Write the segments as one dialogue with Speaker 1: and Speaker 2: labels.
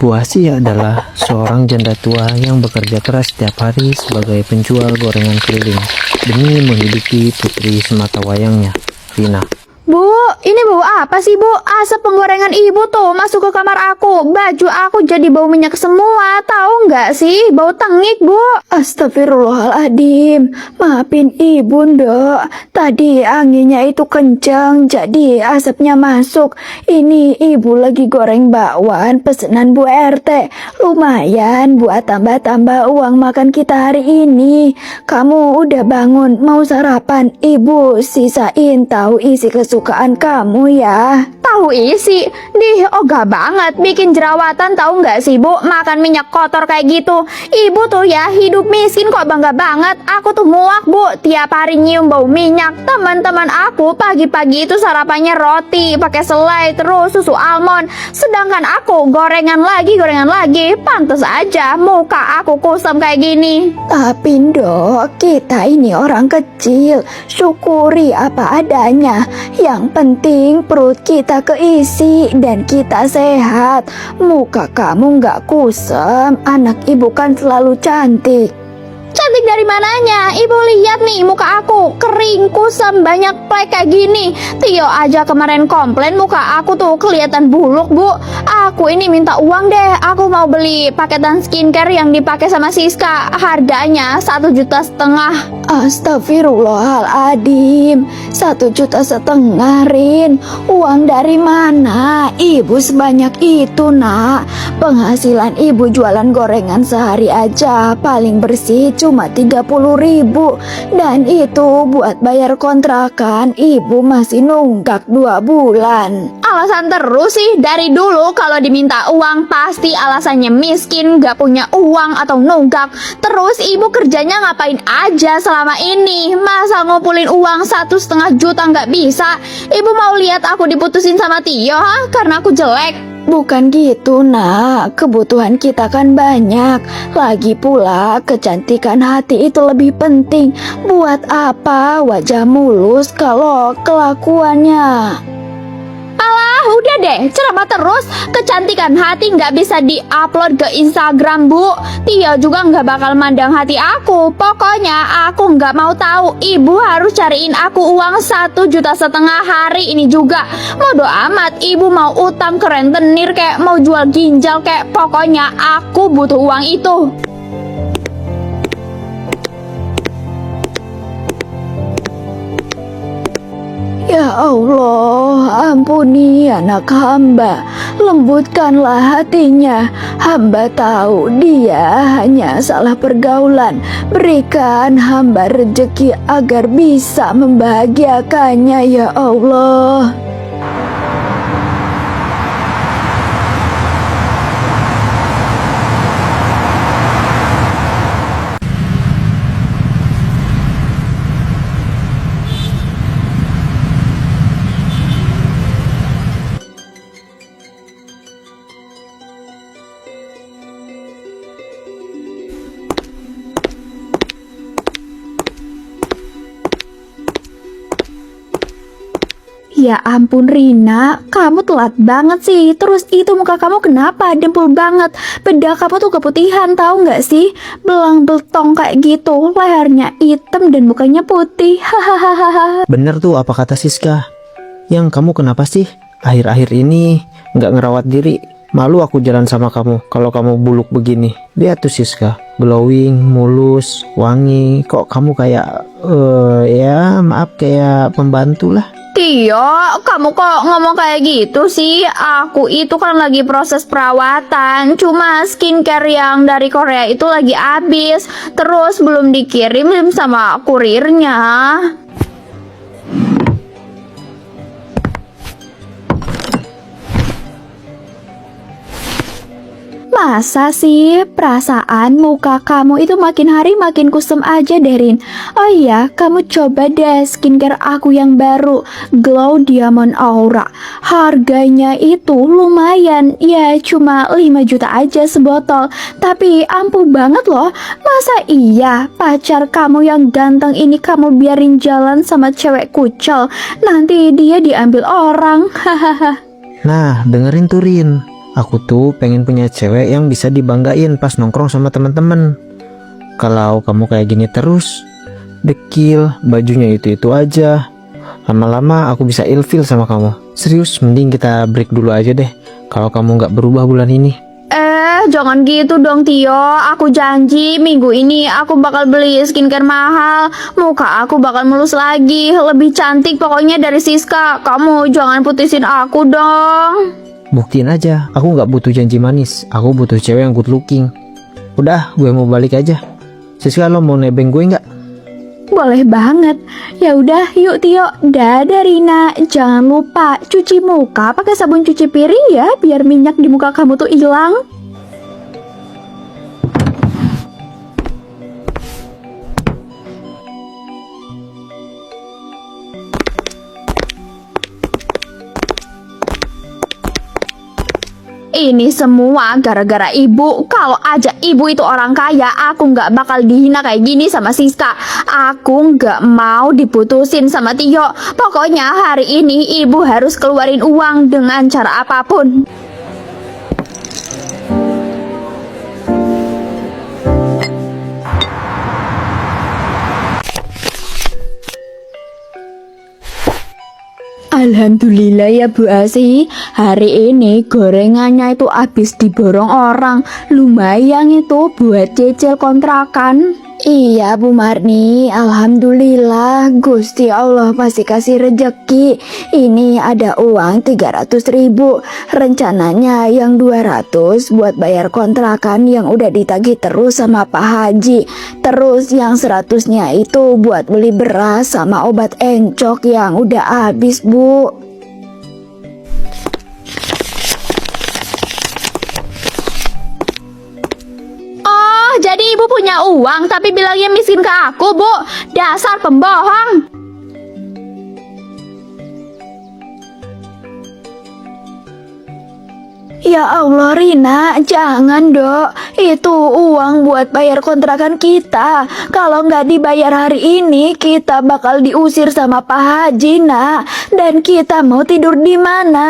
Speaker 1: Buasi adalah seorang janda tua yang bekerja keras setiap hari sebagai penjual gorengan keliling demi menghidupi putri sematawayangnya, Rina.
Speaker 2: Bu, ini bau apa sih bu? Asap penggorengan ibu tuh masuk ke kamar aku. Baju aku jadi bau minyak semua. Tahu nggak sih? Bau tengik bu. Astagfirullahaladzim. Maafin ibu ndok. Tadi anginnya itu kencang jadi asapnya masuk. Ini ibu lagi goreng bakwan pesanan Bu RT. Lumayan buat tambah-tambah uang makan kita hari ini. Kamu udah bangun mau sarapan? Ibu sisain tahu isi kesukaan kamu ya. Tahu isi? Dih, ogah banget bikin jerawatan tahu nggak sih bu? Makan minyak kotor kayak gitu. Ibu tuh ya hidup miskin kok bangga banget. Aku tuh muak bu, tiap hari nyium bau minyak. Teman-teman aku pagi-pagi itu sarapannya roti pakai selai terus susu almond. Sedangkan aku gorengan lagi. Pantes aja muka aku kusam kayak gini. Tapi dok, kita ini orang kecil. Syukuri apa adanya. Yang penting perut kita keisi dan kita sehat. Muka kamu nggak kusam, anak ibu kan selalu cantik. Cantik dari mananya? Ibu lihat nih muka aku kering, kusam, banyak plek kayak gini. Tio aja kemarin komplain muka aku tuh kelihatan buluk bu. Aku ini minta uang deh. Aku mau beli paketan skincare yang dipakai sama Siska. Harganya 1,5 juta. Astagfirullahaladzim, 1,5 juta Rin. Uang dari mana? Ibu sebanyak itu nak. Penghasilan ibu jualan gorengan sehari aja paling bersih cuma 30.000. Dan itu buat bayar kontrakan ibu masih nunggak 2 bulan. Alasan terus sih dari dulu kalau diminta uang pasti alasannya miskin, gak punya uang atau nunggak. Terus ibu kerjanya ngapain aja selama ini? Masa ngumpulin uang 1,5 juta gak bisa? Ibu mau lihat aku diputusin sama Tio ha? Karena aku jelek? Bukan gitu nak, kebutuhan kita kan banyak. Lagi pula kecantikan hati itu lebih penting. Buat apa wajah mulus kalau kelakuannya? Alah, udah deh, ceramah terus. Kecantikan hati nggak bisa di-upload ke Instagram, Bu. Tio juga nggak bakal mandang hati aku. Pokoknya aku nggak mau tahu. Ibu harus cariin aku uang 1,5 juta hari ini juga. Bodo amat, ibu mau utang ke rentenir kayak mau jual ginjal kayak. Pokoknya aku butuh uang itu. Ya Allah, ampuni anak hamba, lembutkanlah hatinya. Hamba tahu dia hanya salah pergaulan. Berikan hamba rezeki agar bisa membahagiakannya ya Allah. Ya ampun Rina, kamu telat banget sih. Terus itu muka kamu kenapa? Dempul banget. Bedak kamu tuh keputihan tahu nggak sih? Belang beltong kayak gitu. Lehernya hitam dan mukanya putih. Hahaha.
Speaker 1: Bener tuh apa kata Siska. Yang kamu kenapa sih? Akhir-akhir ini nggak ngerawat diri. Malu aku jalan sama kamu kalau kamu buluk begini. Lihat tuh Siska, glowing, mulus, wangi. Kok kamu kayak ya maaf kayak pembantu lah.
Speaker 2: Tio, kamu kok ngomong kayak gitu sih? Aku itu kan lagi proses perawatan. Cuma skincare yang dari Korea itu lagi habis. Terus belum dikirim sama kurirnya. Masa sih? Perasaan muka kamu itu makin hari makin kusam aja Derin. Oh iya, kamu coba deh skincare aku yang baru, Glow Diamond Aura. Harganya itu lumayan, ya cuma 5 juta aja sebotol. Tapi ampuh banget loh. Masa iya pacar kamu yang ganteng ini kamu biarin jalan sama cewek kucel? Nanti dia diambil orang. Hahaha.
Speaker 1: Nah dengerin tuh Rin, Aku tuh pengen punya cewek yang bisa dibanggain pas nongkrong sama teman-teman. Kalau kamu kayak gini terus, dekil, bajunya itu-itu aja, lama-lama aku bisa ilfil sama kamu. Serius, mending kita break dulu aja deh kalau kamu nggak berubah bulan ini.
Speaker 2: Jangan gitu dong Tio. Aku janji minggu ini aku bakal beli skincare mahal. Muka aku bakal mulus lagi, lebih cantik pokoknya dari Siska. Kamu jangan putusin aku dong.
Speaker 1: Buktiin aja, aku nggak butuh janji manis. Aku butuh cewek yang good looking. Udah, gue mau balik aja. Siska, lo mau nebeng gue nggak?
Speaker 2: Boleh banget. Ya udah, yuk Tio. Dadah Rina. Jangan lupa cuci muka pakai sabun cuci piring ya, biar minyak di muka kamu tuh hilang. Ini semua gara-gara ibu. Kalau aja ibu itu orang kaya, aku nggak bakal dihina kayak gini sama Siska. Aku nggak mau diputusin sama Tio. Pokoknya hari ini ibu harus keluarin uang dengan cara apapun. Alhamdulillah ya Bu Asi, hari ini gorengannya itu habis diborong orang. Lumayan itu buat cicil kontrakan. Iya Bu Marni, alhamdulillah Gusti Allah masih kasih rejeki. Ini ada uang 300.000. Rencananya yang 200 buat bayar kontrakan yang udah ditagih terus sama Pak Haji. Terus yang 100-nya itu buat beli beras sama obat encok yang udah habis Bu. Jadi ibu punya uang tapi bilangnya miskin ke aku, Bu. Dasar pembohong. Ya Allah Rina, jangan dok. Itu uang buat bayar kontrakan kita. Kalau nggak dibayar hari ini, kita bakal diusir sama Pak Haji, nak. Dan kita mau tidur di mana?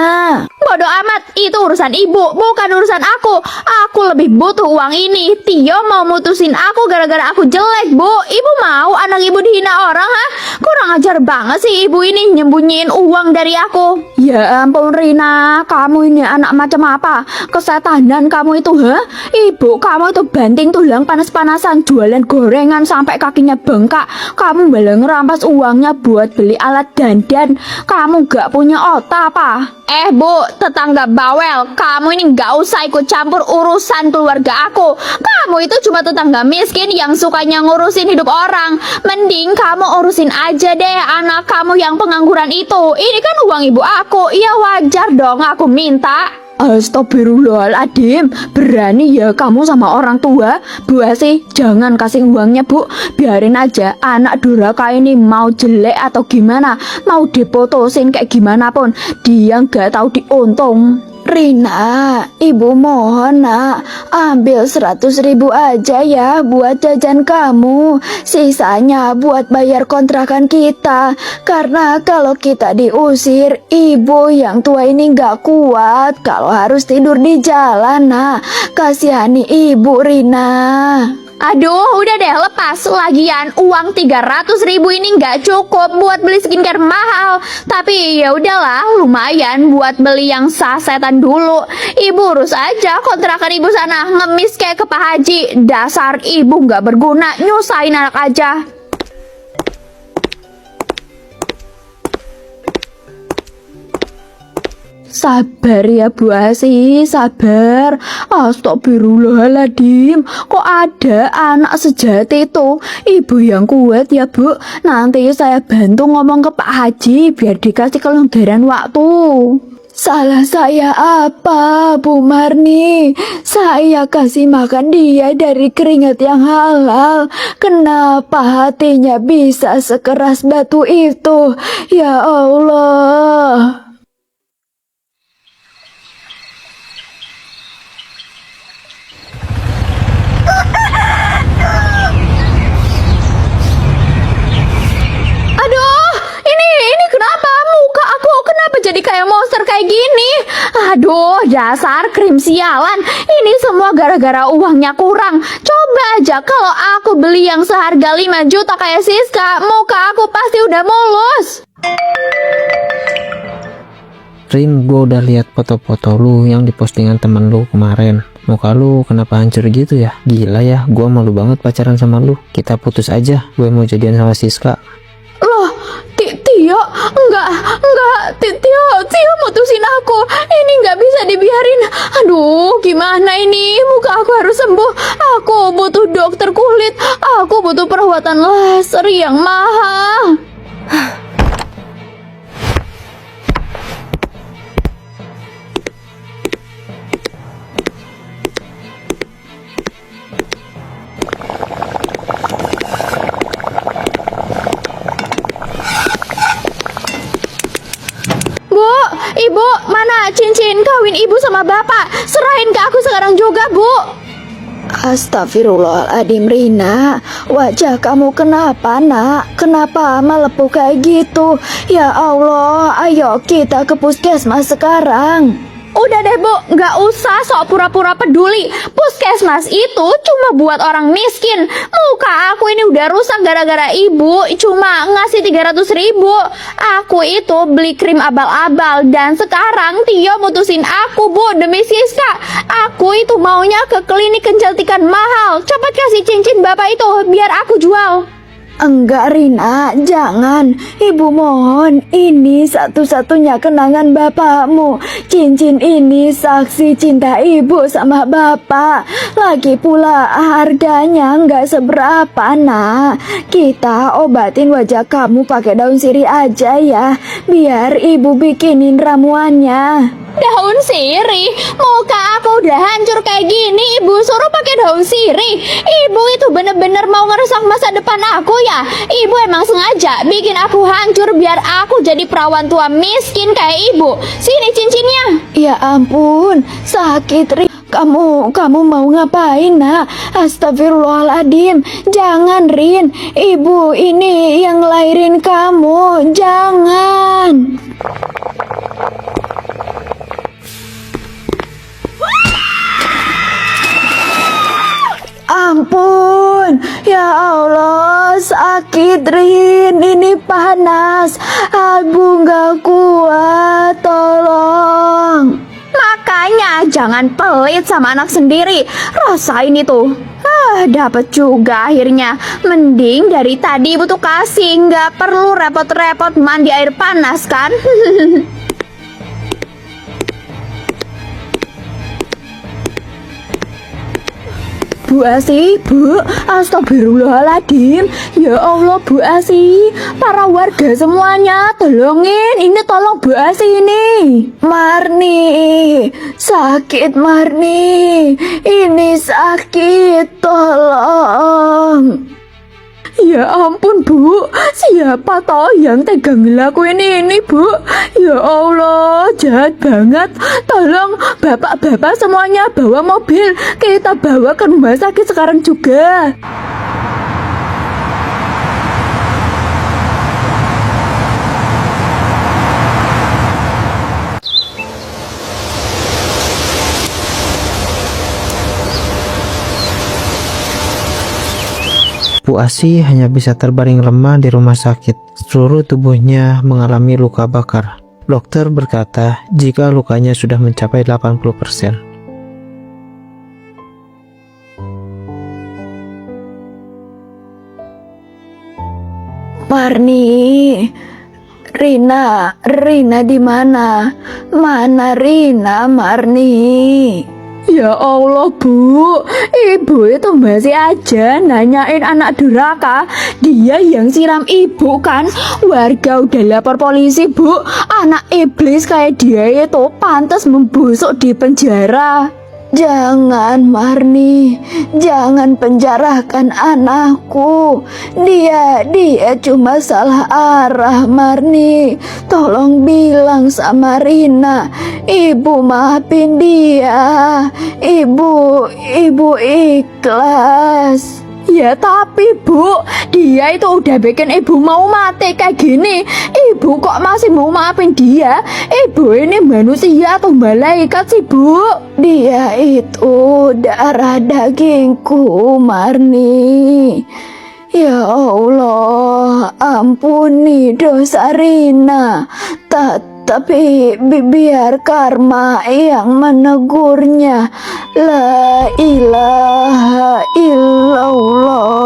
Speaker 2: Bodoh amat, itu urusan ibu, bukan urusan aku. Aku lebih butuh uang ini. Tio mau mutusin aku gara-gara aku jelek, Bu. Ibu mau anak ibu dihina orang, ha? Kurang ajar banget sih ibu ini nyembunyiin uang dari aku. Ya ampun Rina, kamu ini anak macam apa? Kesetanan kamu itu, ha? Ibu kamu itu banting tulang panas-panasan jualan gorengan sampai kakinya bengkak. Kamu malah ngerampas uangnya buat beli alat dandan. Kamu gak punya otak apa? Bu, tetangga bawel, kamu ini gak usah ikut campur urusan keluarga aku. Kamu itu cuma tetangga miskin yang sukanya ngurusin hidup orang. Mending kamu urusin aja deh anak kamu yang pengangguran itu. Ini kan uang ibu aku, ya wajar dong aku minta. Astagfirullahaladzim, berani ya kamu sama orang tua. Bu Asi, jangan kasih uangnya Bu. Biarin aja anak durhaka ini mau jelek atau gimana, mau dipotosin kayak gimana pun, dia gak tahu diuntung. Rina, ibu mohon nak, ambil 100.000 aja ya buat jajan kamu. Sisanya buat bayar kontrakan kita. Karena kalau kita diusir, ibu yang tua ini gak kuat kalau harus tidur di jalan, nak. Kasihani ibu Rina. Aduh, udah deh lepas. Lagian uang 300.000 ini nggak cukup buat beli skincare mahal. Tapi ya udahlah, lumayan buat beli yang sasetan dulu. Ibu urus aja kontrakan ibu sana, ngemis kayak ke Pak Haji. Dasar ibu nggak berguna, nyusahin anak aja. Sabar ya Bu Asi, sabar. Astagfirullahaladzim, kok ada anak sejati itu? Ibu yang kuat ya Bu. Nanti saya bantu ngomong ke Pak Haji biar dikasih kelonggaran waktu. Salah saya apa, Bu Marni? Saya kasih makan dia dari keringat yang halal. Kenapa hatinya bisa sekeras batu itu? Ya Allah. Jadi kayak monster kayak gini. Aduh, Dasar krim sialan. Ini semua gara-gara uangnya kurang. Coba aja kalau aku beli yang seharga 5 juta kayak Siska, muka aku pasti udah mulus.
Speaker 1: Rin, gue udah lihat foto-foto lu yang dipostingan temen lu kemarin. Muka lu kenapa hancur gitu ya? Gila ya, gue malu banget pacaran sama lu. Kita putus aja, gue mau jadian sama Siska.
Speaker 2: Loh, Tio, enggak, Tio mutusin aku. Ini nggak bisa dibiarin. Aduh, gimana ini? Muka aku harus sembuh. Aku butuh dokter kulit. Aku butuh perawatan laser yang mahal. Ibu, mana cincin kawin ibu sama bapak? Serahin ke aku sekarang juga, Bu. Astagfirullahaladzim, Rina. Wajah kamu kenapa, nak? Kenapa melepuh kayak gitu? Ya Allah, ayo kita ke puskesmas sekarang. Udah deh, Bu, nggak usah sok pura-pura peduli. Puskesmas itu cuma buat orang miskin. Muka aku ini udah rusak gara-gara ibu cuma ngasih 300.000. Aku itu beli krim abal-abal dan sekarang Tio mutusin aku, Bu, demi Siska. Aku itu maunya ke klinik kecantikan mahal. Cepat kasih cincin bapak itu biar aku jual. Enggak, Rina, jangan. Ibu mohon, ini satu-satunya kenangan bapakmu. Cincin ini saksi cinta ibu sama bapak. Lagi pula harganya nggak seberapa, nak. Kita obatin wajah kamu pakai daun sirih aja ya, biar ibu bikinin ramuannya. Daun sirih? Muka aku udah hancur kayak gini, ibu suruh pakai daun sirih. Ibu itu bener-bener mau ngerusak masa depan aku ya. Ibu emang sengaja bikin aku hancur biar aku jadi perawan tua miskin kayak ibu. Sini cincinnya. Ya ampun, sakit, Rin. Kamu mau ngapain, nak? Astagfirullahaladzim. Jangan, Rin. Ibu ini yang ngelahirin kamu. Jangan. Ampun, ya Allah, sakit, Rin, ini panas, aku nggak kuat, tolong. Makanya jangan pelit sama anak sendiri, rasain itu. Dapat juga akhirnya. Mending dari tadi ibu tuh kasih, nggak perlu repot-repot mandi air panas kan. Bu Asi, Bu, astagfirullahaladzim. Ya Allah, Bu Asi, para warga semuanya tolongin, ini tolong Bu Asi ini. Marni, sakit Marni, ini sakit, tolong. Ya ampun, Bu, siapa toh yang tega ngelakuin ini, Bu? Ya Allah, jahat banget. Tolong bapak-bapak semuanya bawa mobil, kita bawa ke rumah sakit sekarang juga.
Speaker 1: Bu Asi hanya bisa terbaring lemah di rumah sakit. Seluruh tubuhnya mengalami luka bakar. Dokter berkata jika lukanya sudah mencapai 80%.
Speaker 2: Marni, Rina di mana? Mana Rina, Marni? Ya Allah, Bu, ibu itu masih aja nanyain anak durhaka. Dia yang siram ibu kan? Warga udah lapor polisi, Bu. Anak iblis kayak dia itu pantas membusuk di penjara. Jangan, Marni, jangan penjarakan anakku. Dia cuma salah arah, Marni. Tolong bilang sama Rina, ibu maafin dia. Ibu ikhlas. Ya tapi Bu, dia itu udah bikin ibu mau mati kayak gini. Ibu kok masih mau maafin dia? Ibu ini manusia atau malaikat sih Bu? Dia itu darah dagingku, Marni. Ya Allah, ampuni dosa Rina. Tapi biar karma yang menegurnya. La ilaha illallah.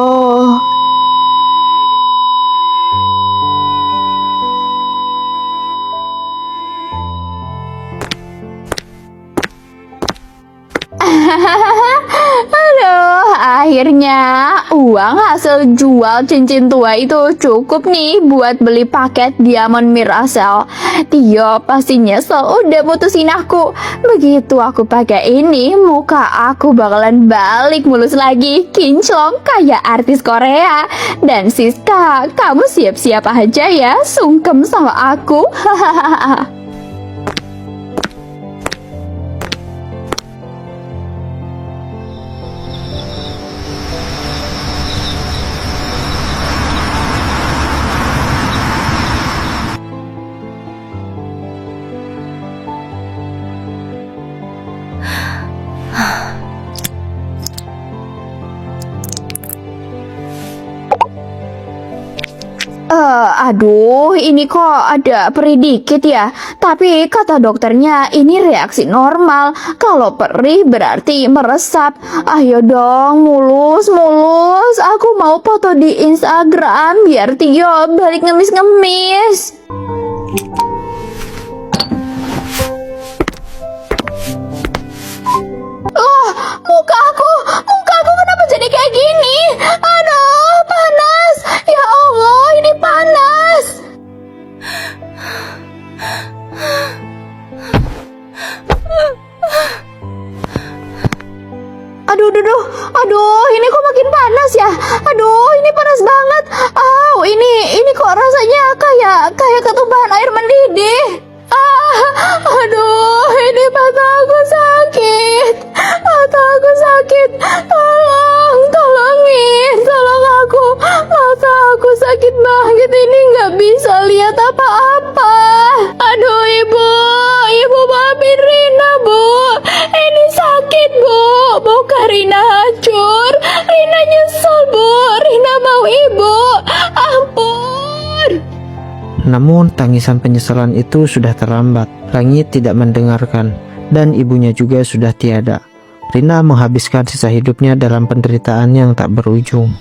Speaker 2: Aduh, akhirnya uang hasil jual cincin tua itu cukup nih buat beli paket diamond Mirasel. Tio pasti nyesel udah putusin aku. Begitu aku pakai ini, muka aku bakalan balik mulus lagi, kinclong kayak artis Korea. Dan Siska, kamu siap-siap aja ya, sungkem sama aku. Hahaha. Aduh, ini kok ada perih dikit ya. Tapi kata dokternya ini reaksi normal. Kalau perih berarti meresap. Ayo dong, mulus. Aku mau foto di Instagram biar Tio balik ngemis-ngemis. Oh, muka aku kenapa jadi kayak gini? Aduh, panas. Ya Allah, ini panas. Aduh, ini kok makin panas ya? Aduh, ini panas banget. Ini kok rasanya kayak ketumpahan air mendidih. Aduh, ini mata aku sakit. Tolong aku. Mata aku sakit banget, ini nggak bisa lihat apa-apa. Aduh, ibu maafin Rina, Bu. Ini sakit, Bu. Bukan Rina hancur. Rina nyesel, Bu. Rina mau ibu. Ampun.
Speaker 1: Namun tangisan penyesalan itu sudah terlambat. Langit tidak mendengarkan, dan ibunya juga sudah tiada. Rina menghabiskan sisa hidupnya dalam penderitaan yang tak berujung.